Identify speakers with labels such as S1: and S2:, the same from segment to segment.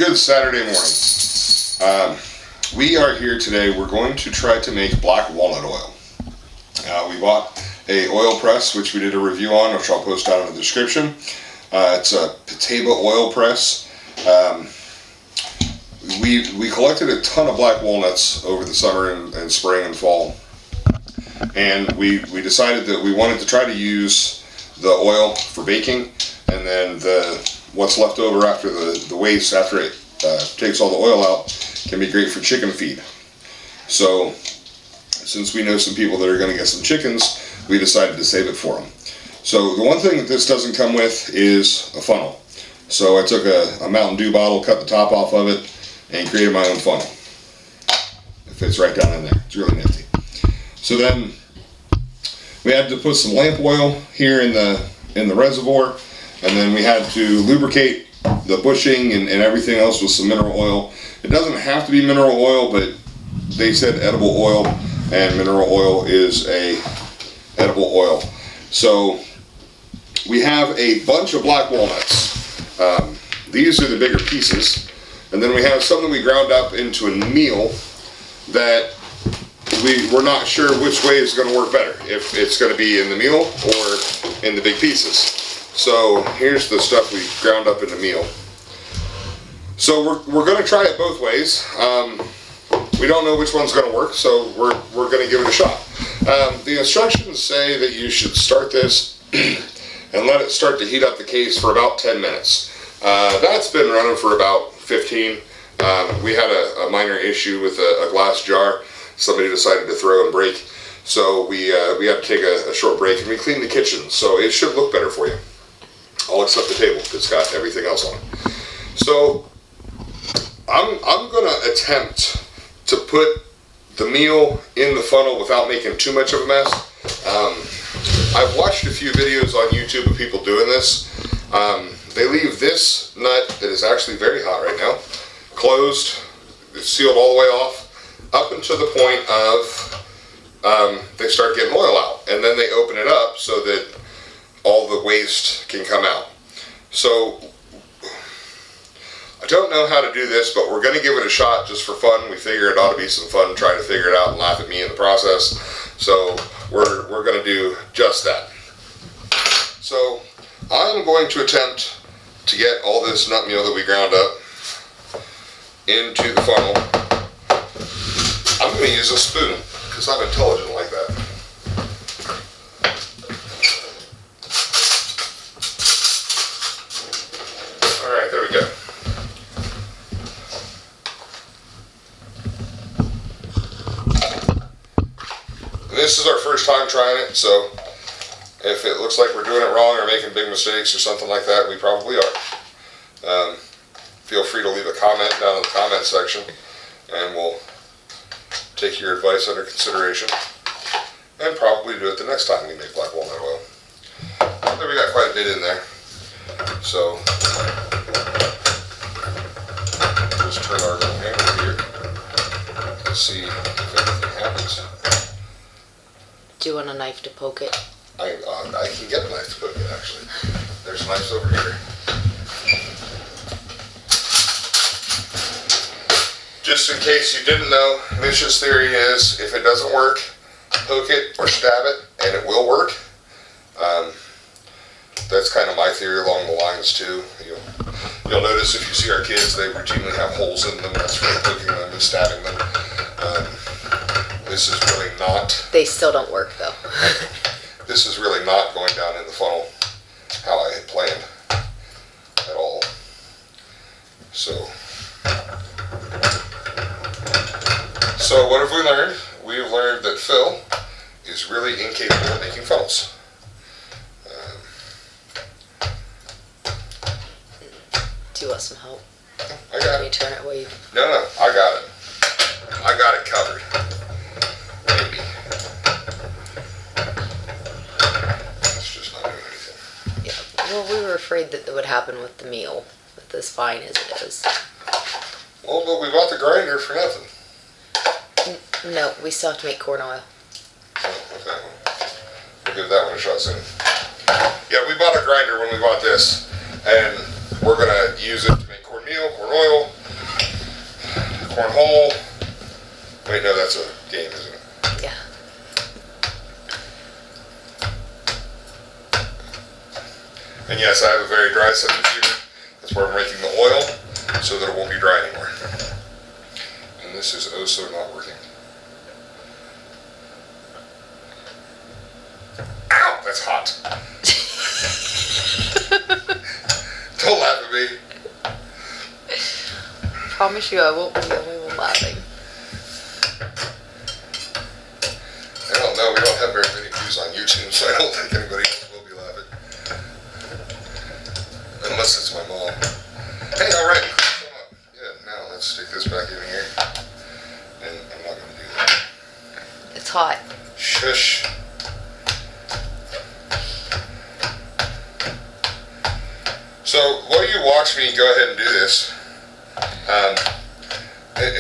S1: Good Saturday morning. We are here today. We're going to try to make black walnut oil. We bought a oil press, which we did a review on, which I'll post down in the description. It's a Pataba oil press. We collected a ton of black walnuts over the summer and spring and fall, and we decided that we wanted to try to use the oil for baking, and then what's left over after the waste, after it takes all the oil out, can be great for chicken feed. So since we know some people that are going to get some chickens, we decided to save it for them. So the one thing that this doesn't come with is a funnel. So I took a Mountain Dew bottle, cut the top off of it, and created my own funnel. It fits right down in there. It's really nifty. So then we had to put some lamp oil here in the reservoir, and then we had to lubricate the bushing and everything else with some mineral oil. It doesn't have to be mineral oil, but they said edible oil, and mineral oil is a edible oil. So we have a bunch of black walnuts. These are the bigger pieces, and then we have some that we ground up into a meal that we're not sure which way is going to work better, if it's going to be in the meal or in the big pieces. So here's the stuff we ground up in the meal. So we're going to try it both ways. We don't know which one's going to work, so we're going to give it a shot. The instructions say that you should start this and let it start to heat up the case for about 10 minutes. That's been running for about 15. We had a minor issue with a glass jar. Somebody decided to throw and break, so we had to take a short break, and we cleaned the kitchen, so it should look better for you. All except the table. It's got everything else on it. So I'm going to attempt to put the meal in the funnel without making too much of a mess. I've watched a few videos on YouTube of people doing this. They leave this nut, that is actually very hot right now, closed. It's sealed all the way off up until the point of they start getting oil out, and then they open it up so that all the waste can come out. So I don't know how to do this, but we're going to give it a shot just for fun. We figure it ought to be some fun trying to figure it out and laugh at me in the process. So we're going to do just that. So I'm going to attempt to get all this nut meal that we ground up into the funnel. I'm going to use a spoon because I'm intelligent like that. Alright, there we go. This is our first time trying it, so if it looks like we're doing it wrong or making big mistakes or something like that, we probably are. Feel free to leave a comment down in the comment section, and we'll take your advice under consideration, and probably do it the next time we make black walnut oil. There, we got quite a bit in there, so just turn our little hammer here to see if anything happens.
S2: Do you want a knife to poke it?
S1: I can get a knife to poke it, actually. There's knives over here. Just in case you didn't know, Mish's theory is if it doesn't work, poke it or stab it, and it will work. That's kind of my theory along the lines too. You'll notice if you see our kids, they routinely have holes in them. That's for poking them and stabbing them. This is really not...
S2: They still don't work though.
S1: This is really not going down in the funnel how I had planned at all. So what have we learned? We've learned that Phil is really incapable of making funnels.
S2: Do you want some help?
S1: I got
S2: Can you
S1: it.
S2: turn it while you...
S1: No, I got it. I got it covered. Maybe. It's just not doing anything.
S2: Yeah. Well, we were afraid that would happen with the meal, with as fine as it is.
S1: Well, but we bought the grinder for nothing.
S2: No, we still have to make corn oil.
S1: Oh, okay. We'll give that one a shot soon. Yeah, we bought a grinder when we bought this, and we're going to use it to make cornmeal, corn oil, cornhole. Wait, no, that's a game, isn't it?
S2: Yeah.
S1: And yes, I have a very dry centrifuge. That's where I'm making the oil so that it won't be dry anymore. And this is oh so not working. Ow! That's hot. Don't laugh at me.
S2: Promise you I won't be the only one laughing.
S1: I don't know, we don't have very many views on YouTube, so I don't think anybody else will be laughing. Unless it's my mom. Hey, alright, come on. Yeah, now let's stick this back in here. And I'm not going to do that.
S2: It's hot.
S1: Shush. So, while you watch me go ahead and do this,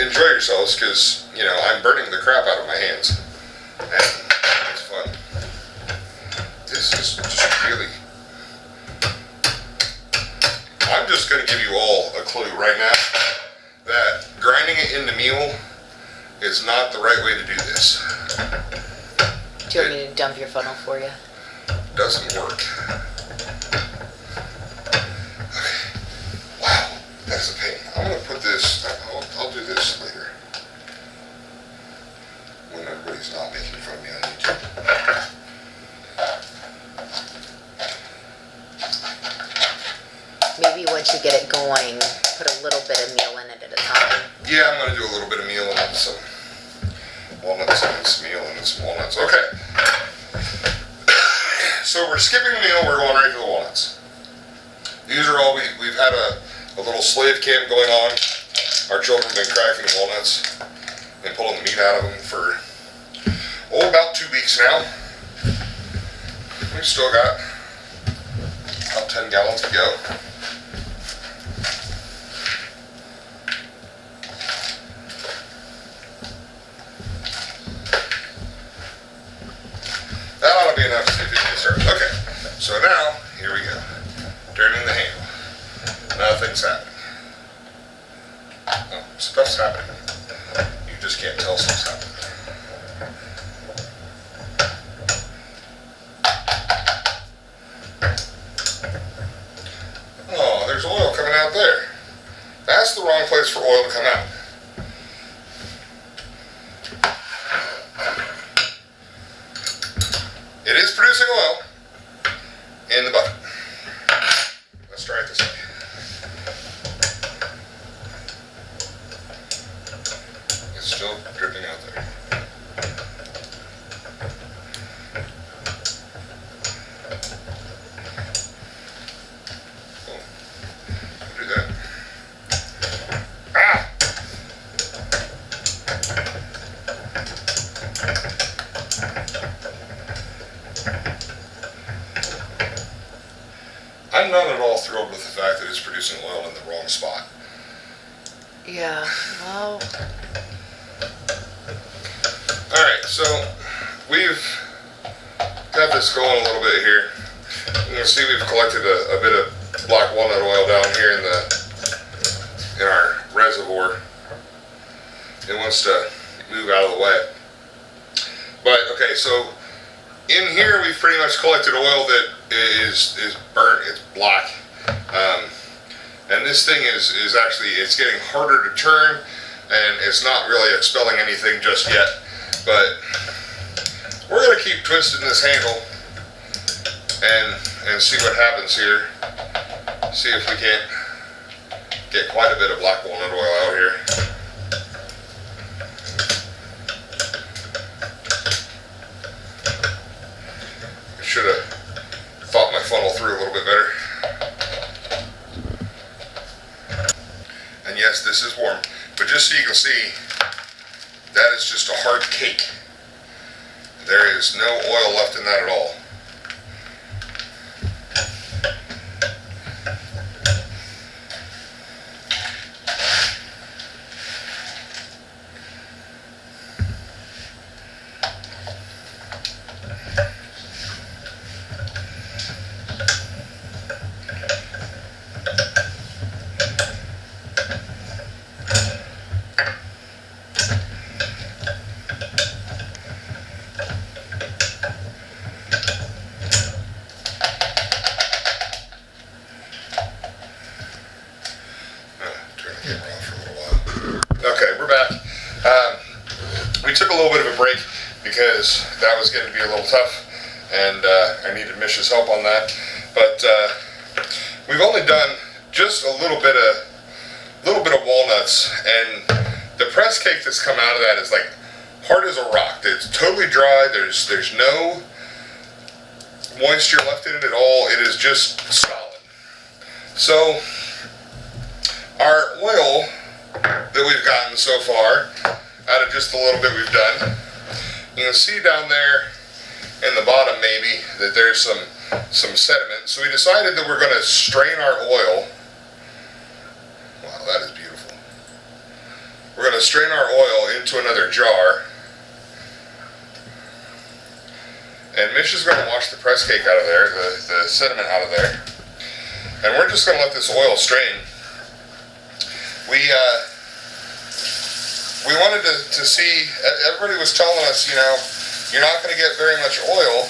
S1: enjoy yourselves, because, you know, I'm burning the crap out of my hands. And it's fun. This is just really... I'm just going to give you all a clue right now that grinding it into meal is not the right way to do this.
S2: Do you want me to dump your funnel for you?
S1: Doesn't work. Wow, that's a pain. I'm going to put this, I'll do this later. When everybody's not making fun of me on YouTube.
S2: Maybe once you get it going, put a little bit of meal in it at a time.
S1: Yeah, I'm going to do a little bit of meal and then some walnuts and some meal and then some walnuts. Okay. So we're skipping the meal, we're going right to the walnuts. These are all, we've had a little slave camp going on. Our children have been cracking walnuts and pulling the meat out of them for, about 2 weeks now. We've still got about 10 gallons to go. That ought to be enough to see if you can get started. Okay, so now, here we go. Turning the handle. Nothing's happening. Oh, stuff's happening. You just can't tell stuff's happening. Oh, there's oil coming out there. That's the wrong place for oil to come out. It is producing oil in the bucket. Let's try it this way. It's still dripping out there. Oh, don't do that. Ah! I'm not at all thrilled with the fact that it's producing oil in the wrong spot.
S2: Yeah, well...
S1: Alright, so we've got this going a little bit here. You can see we've collected a bit of black walnut oil down here in our reservoir. It wants to move out of the way. But, okay, so in here we've pretty much collected oil that is burnt, it's black. And this thing is actually, it's getting harder to turn, and it's not really expelling anything just yet. But we're going to keep twisting this handle and see what happens here. See if we can't get quite a bit of black walnut oil out here. I should have thought my funnel through a little bit better. And yes, this is warm, but just so you can see, that is just a hard cake. There is no oil left in that at all. because that was getting to be a little tough, and I needed Mish's help on that. But we've only done just a little bit of walnuts, and the press cake that's come out of that is like hard as a rock. It's totally dry. There's no moisture left in it at all. It is just solid. So our oil that we've gotten so far, out of just a little bit we've done, you can see down there in the bottom maybe that there's some sediment. So we decided that we're going to strain our oil. Wow, that is beautiful. We're going to strain our oil into another jar. And Mish is going to wash the press cake out of there, the sediment out of there. And we're just going to let this oil strain. We wanted to see, everybody was telling us, you know, you're not going to get very much oil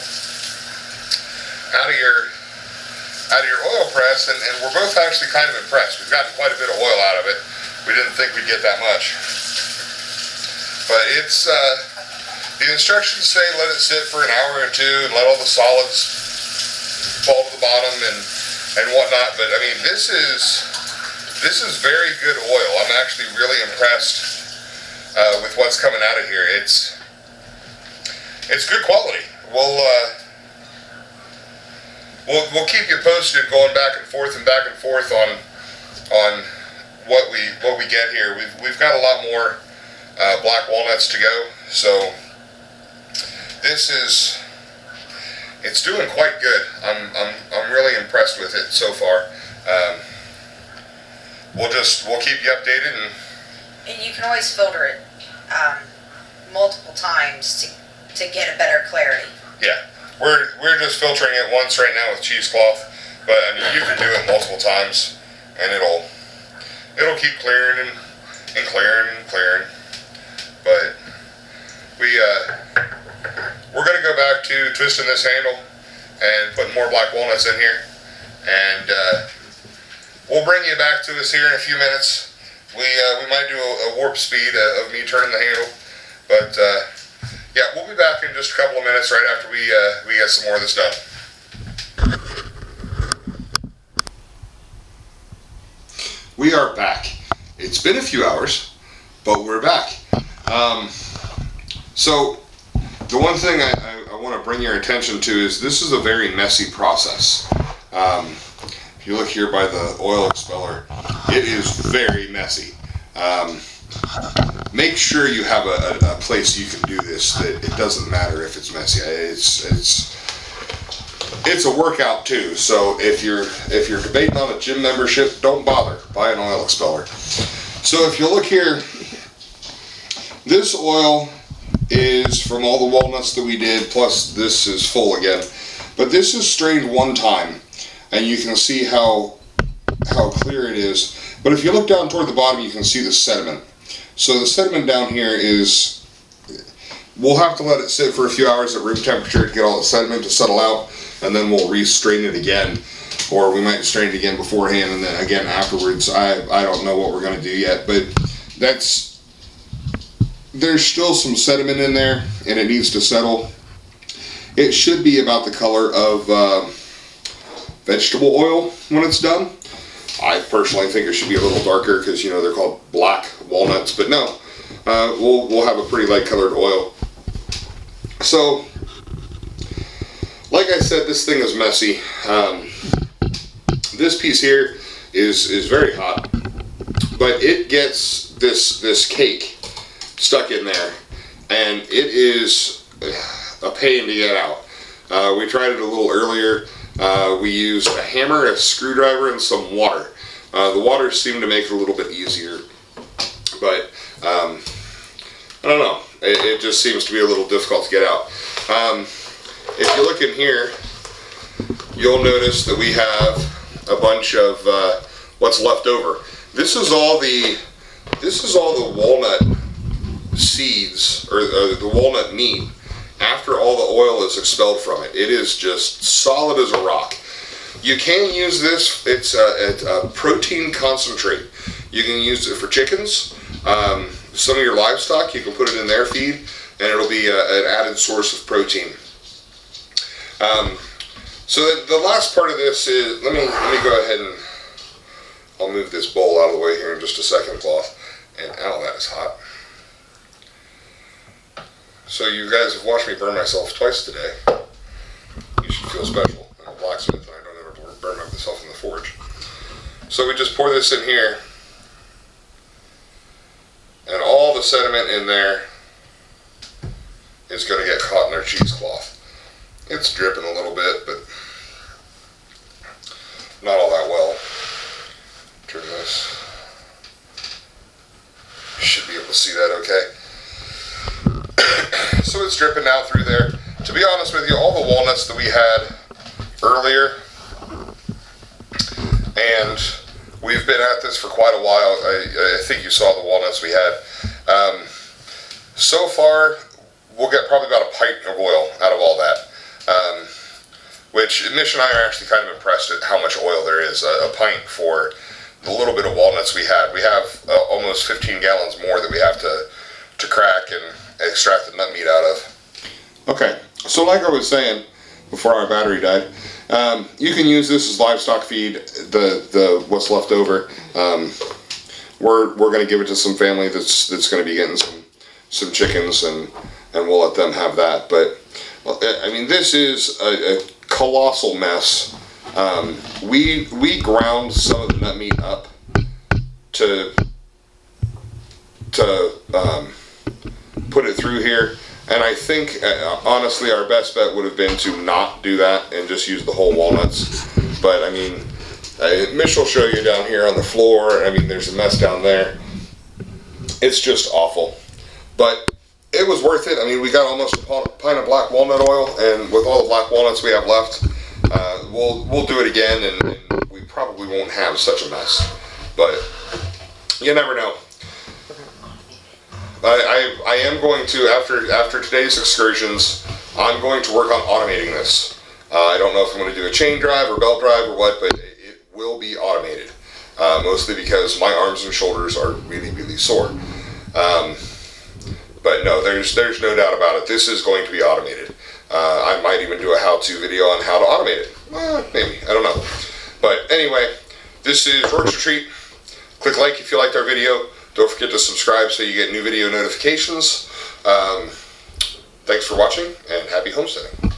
S1: out of your oil press, and we're both actually kind of impressed. We've gotten quite a bit of oil out of it. We didn't think we'd get that much. But it's, the instructions say let it sit for an hour or two and let all the solids fall to the bottom and whatnot. But I mean, this is very good oil. I'm actually really impressed with what's coming out of here. It's good quality. We'll keep you posted, going back and forth on what we get here. We've got a lot more black walnuts to go, so it's doing quite good. I'm really impressed with it so far. We'll keep you updated,
S3: and you can always filter it multiple times to get a better clarity.
S1: Yeah, we're just filtering it once right now with cheesecloth, but I mean you can do it multiple times, and it'll keep clearing and clearing and clearing. But we're going to go back to twisting this handle and putting more black walnuts in here, and we'll bring you back to us here in a few minutes. We might do a warp speed of me turning the handle, but yeah, we'll be back in just a couple of minutes right after we get some more of this done. We are back. It's been a few hours, but we're back. So the one thing I want to bring your attention to is this is a very messy process. If you look here by the oil expeller, it is very messy. Make sure you have a place you can do this, that it doesn't matter if it's messy. It's a workout too. So if you're debating on a gym membership, don't bother. Buy an oil expeller. So if you look here, this oil is from all the walnuts that we did, plus this is full again. But this is strained one time, and you can see how clear it is. But if you look down toward the bottom, you can see the sediment. So the sediment down here is, we'll have to let it sit for a few hours at room temperature to get all the sediment to settle out, and then we'll re-strain it again, or we might strain it again beforehand and then again afterwards. I don't know what we're going to do yet, but there's still some sediment in there, and it needs to settle. It should be about the color of vegetable oil when it's done. I personally think it should be a little darker because, you know, they're called black walnuts, but no, we'll have a pretty light colored oil. So, like I said, this thing is messy. This piece here is very hot, but it gets this cake stuck in there, and it is a pain to get out. We tried it a little earlier. We used a hammer, a screwdriver, and some water. The water seemed to make it a little bit easier, but I don't know. It just seems to be a little difficult to get out. If you look in here, you'll notice that we have a bunch of what's left over. This is all the walnut seeds, or the walnut meat, after all the oil is expelled from it. It is just solid as a rock. You can use this, it's a protein concentrate. You can use it for chickens, some of your livestock, you can put it in their feed. and it'll be an added source of protein. So the last part of this is, let me go ahead and I'll move this bowl out of the way here in just a second, cloth. And ow, that is hot. So you guys have watched me burn myself twice today. You should feel special. I'm a blacksmith and I don't ever burn myself in the forge. So we just pour this in here, and all the sediment in there is going to get caught in our cheesecloth. It's dripping a little bit, but not all that well. Turn this. You should be able to see that okay. So it's dripping now through there. To be honest with you, all the walnuts that we had earlier, and we've been at this for quite a while. I think you saw the walnuts we had. So far, we'll get probably about a pint of oil out of all that. Which Mish and I are actually kind of impressed at how much oil there is. A pint for the little bit of walnuts we had. We have almost 15 gallons more that we have to crack and extract the nut meat out of. Okay, so like I was saying before our battery died, you can use this as livestock feed. The what's left over, we're going to give it to some family that's going to be getting some chickens, and we'll let them have that. But I mean, this is a colossal mess. We ground some of the nut meat up to put it through here, and I think honestly our best bet would have been to not do that and just use the whole walnuts. But I mean, Mish will show you down here on the floor. I mean, there's a mess down there. It's just awful, but it was worth it. I mean, we got almost a pint of black walnut oil, and with all the black walnuts we have left, we'll do it again, and we probably won't have such a mess. But you never know. I am going to, after today's excursions, I'm going to work on automating this. I don't know if I'm going to do a chain drive or belt drive or what, but it will be automated. Mostly because my arms and shoulders are really, really sore. But no, there's no doubt about it. This is going to be automated. I might even do a how-to video on how to automate it. Maybe, I don't know. But anyway, this is Roarks ReTreaT. Click like if you liked our video. Don't forget to subscribe so you get new video notifications. Thanks for watching, and happy homesteading.